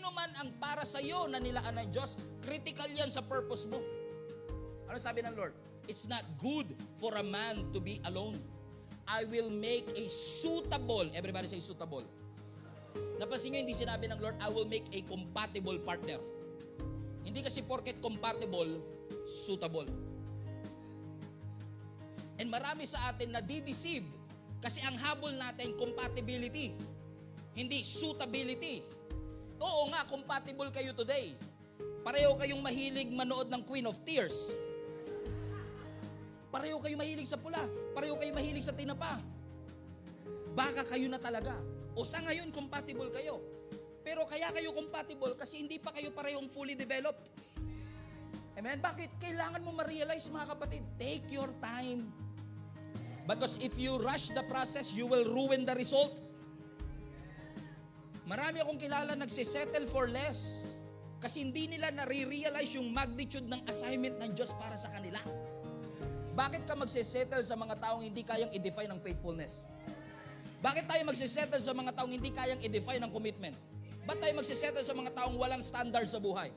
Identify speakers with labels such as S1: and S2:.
S1: ano man ang para sa iyo na nilaan ng Diyos, critical yan sa purpose mo. Ano sabi ng Lord? It's not good for a man to be alone. I will make a suitable, everybody say suitable. Napansin nyo, hindi sinabi ng Lord, I will make a compatible partner. Hindi kasi porket compatible, suitable. And marami sa atin na di-deceive kasi ang habol natin, compatibility. Hindi suitability. Oo nga, compatible kayo today. Pareho kayong mahilig manood ng Queen of Tears. Pareho kayo mahilig sa pula. Pareho kayo mahilig sa tinapa. Baka kayo na talaga. O sa ngayon, compatible kayo. Pero kaya kayo compatible kasi hindi pa kayo parehong fully developed. Amen? Bakit? Kailangan mo ma-realize, mga kapatid, take your time. Because if you rush the process, you will ruin the result. Marami akong kilala nagsisettle for less kasi hindi nila nare-realize yung magnitude ng assignment ng Diyos para sa kanila. Bakit ka magsisettle sa mga taong hindi kayang i-define ng faithfulness? Bakit tayo magsisettle sa mga taong hindi kayang i-define ng commitment? Ba't tayo magsisettle sa mga taong walang standard sa buhay?